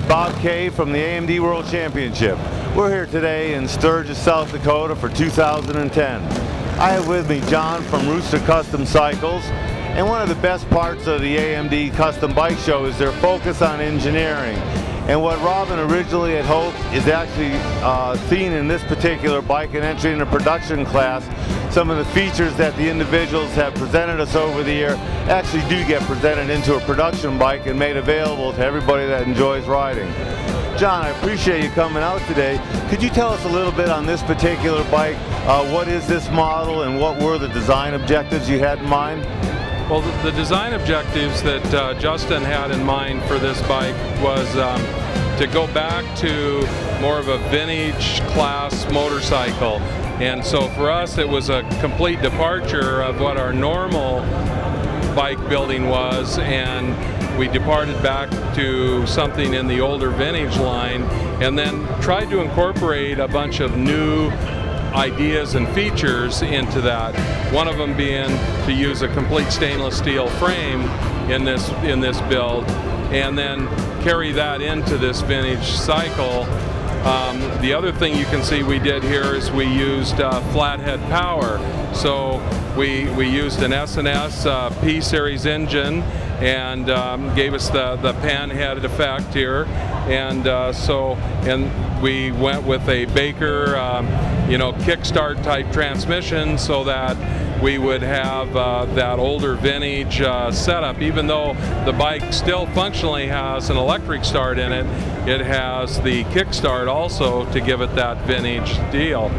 Bob Kay from the AMD World Championship. We're here today in Sturgis, South Dakota for 2010. I have with me John from RoosteR Custom Cycles, and one of the best parts of the AMD Custom Bike Show is their focus on engineering. And what Robin originally had hoped is actually seen in this particular bike and entry in a production class. Some of the features that the individuals have presented us over the year actually do get presented into a production bike and made available to everybody that enjoys riding. John, I appreciate you coming out today. Could you tell us a little bit on this particular bike? What is this model and what were the design objectives you had in mind? Well, the design objectives that Justin had in mind for this bike was to go back to more of a vintage class motorcycle. And so for us, it was a complete departure of what our normal bike building was, and we departed back to something in the older vintage line, and then tried to incorporate a bunch of new ideas and features into that. One of them being to use a complete stainless steel frame in this build, and then carry that into this vintage cycle. The other thing you can see we did here is we used flathead power. So we used an S&S P-Series engine, and gave us the pan head effect here, and we went with a Baker kickstart type transmission, so that we would have that older vintage setup. Even though the bike still functionally has an electric start in it, it has the kickstart also to give it that vintage deal.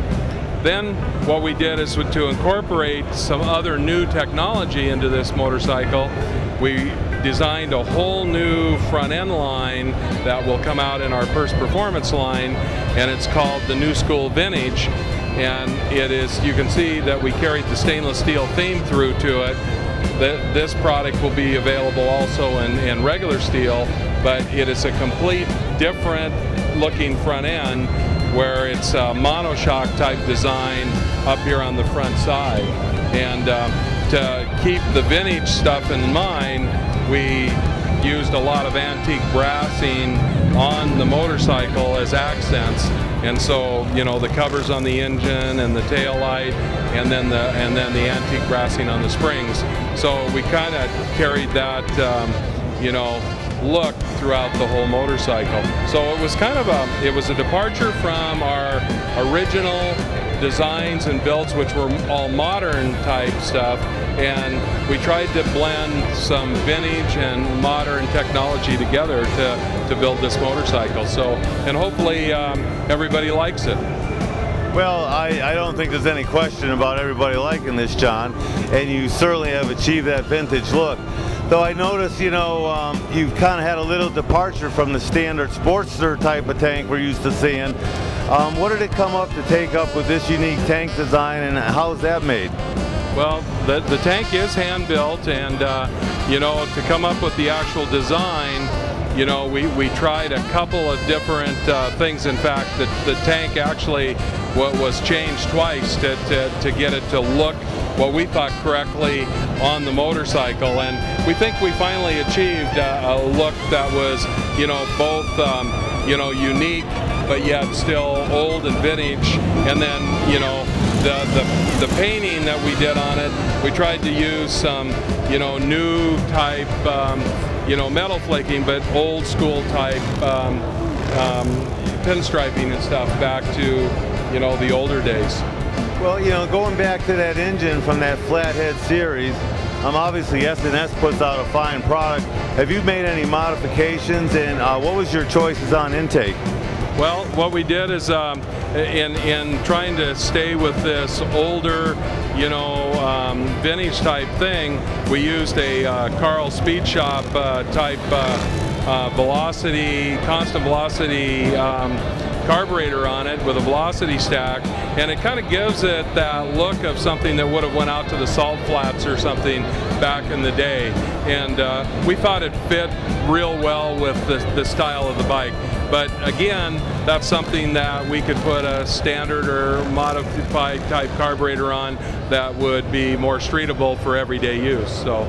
Then what we did is to incorporate some other new technology into this motorcycle. We designed a whole new front end line that will come out in our first performance line, and it's called the New School Vintage. And it is, you can see that we carried the stainless steel theme through to it. This product will be available also in regular steel, but it is a complete different looking front end, where it's a monoshock type design up here on the front side. And to keep the vintage stuff in mind, we used a lot of antique brassing on the motorcycle as accents. And so, the covers on the engine and the tail light, and then the antique brassing on the springs. So we kind of carried that look throughout the whole motorcycle. So it was kind of a departure from our original designs and builds, which were all modern type stuff, and we tried to blend some vintage and modern technology together to build this motorcycle. So, and hopefully everybody likes it. Well, I don't think there's any question about everybody liking this, John, and you certainly have achieved that vintage look. Though I noticed, you've kind of had a little departure from the standard Sportster type of tank we're used to seeing. What did it come up to take up with this unique tank design, and how's that made? Well, the tank is hand built, and to come up with the actual design, we tried a couple of different things. In fact, the tank actually was changed twice to get it to look what we thought correctly on the motorcycle, and we think we finally achieved a look that was both unique but yet still old and vintage. And then the painting that we did on it, we tried to use some new type metal flaking, but old school type pinstriping and stuff back to the older days. Well, going back to that engine from that flathead series, obviously S&S puts out a fine product. Have you made any modifications, and what was your choices on intake? Well, what we did is in trying to stay with this older, vintage type thing, we used a Carl Speed Shop type constant velocity carburetor on it with a velocity stack, and it kind of gives it that look of something that would have went out to the salt flats or something back in the day. And we thought it fit real well with the style of the bike. But again, that's something that we could put a standard or modified type carburetor on that would be more streetable for everyday use. So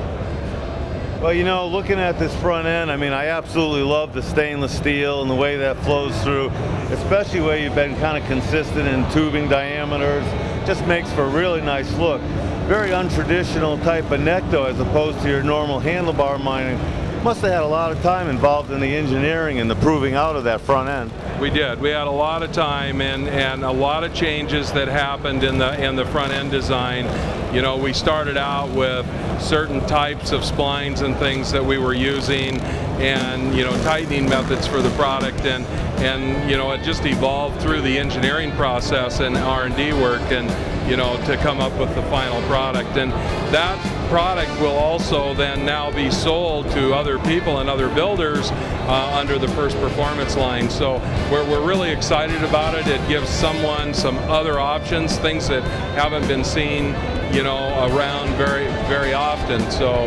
Well, you know, looking at this front end, I mean, I absolutely love the stainless steel and the way that flows through, especially where you've been kind of consistent in tubing diameters. Just makes for a really nice look. Very untraditional type of neck, though, as opposed to your normal handlebar mining. Must have had a lot of time involved in the engineering and the proving out of that front end. We did. We had a lot of time and a lot of changes that happened in the front end design. You know, we started out with certain types of splines and things that we were using, and you know, tightening methods for the product, and you know, it just evolved through the engineering process and R&D work, and you know, to come up with the final product. And that product will also then now be sold to other people and other builders under the First Performance line. So we're really excited about it. It gives someone some other options, things that haven't been seen, you know, around very often. So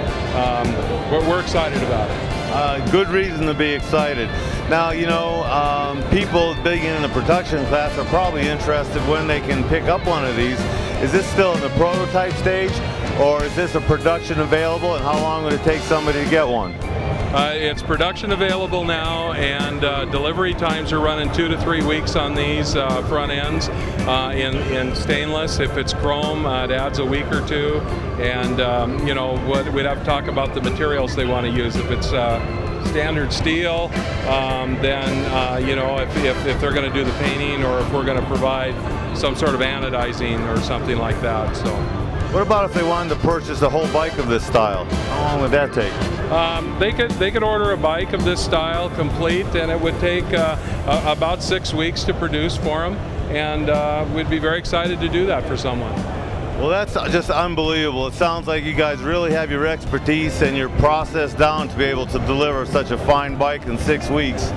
we're excited about it. Good reason to be excited. Now, you know, people big in the production class are probably interested when they can pick up one of these. Is this still in the prototype stage, or is this a production available, and how long would it take somebody to get one? It's production available now, and delivery times are running 2 to 3 weeks on these front ends in stainless. If it's chrome, it adds a week or two, and you know, we'd have to talk about the materials they want to use. If it's standard steel, then you know, if they're going to do the painting, or if we're going to provide some sort of anodizing or something like that. So. What about if they wanted to purchase a whole bike of this style? How long would that take? They could order a bike of this style complete, and it would take about 6 weeks to produce for them, and we'd be very excited to do that for someone. Well, that's just unbelievable. It sounds like you guys really have your expertise and your process down to be able to deliver such a fine bike in 6 weeks.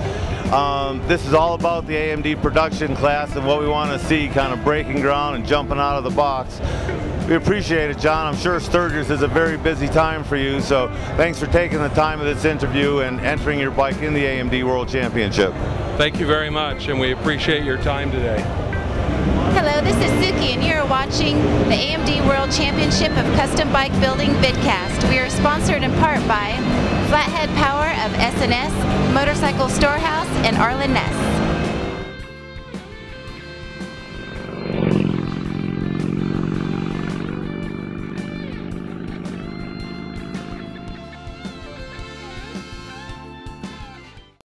This is all about the AMD production class and what we want to see kind of breaking ground and jumping out of the box. We appreciate it, John. I'm sure Sturgis is a very busy time for you, so thanks for taking the time of this interview and entering your bike in the AMD World Championship. Thank you very much, and we appreciate your time today. Hello, this is Suki, and you're watching the AMD World Championship of Custom Bike Building vidcast. We are sponsored in part by Flathead Power of S&S, Motorcycle Storehouse, and Arlen Ness.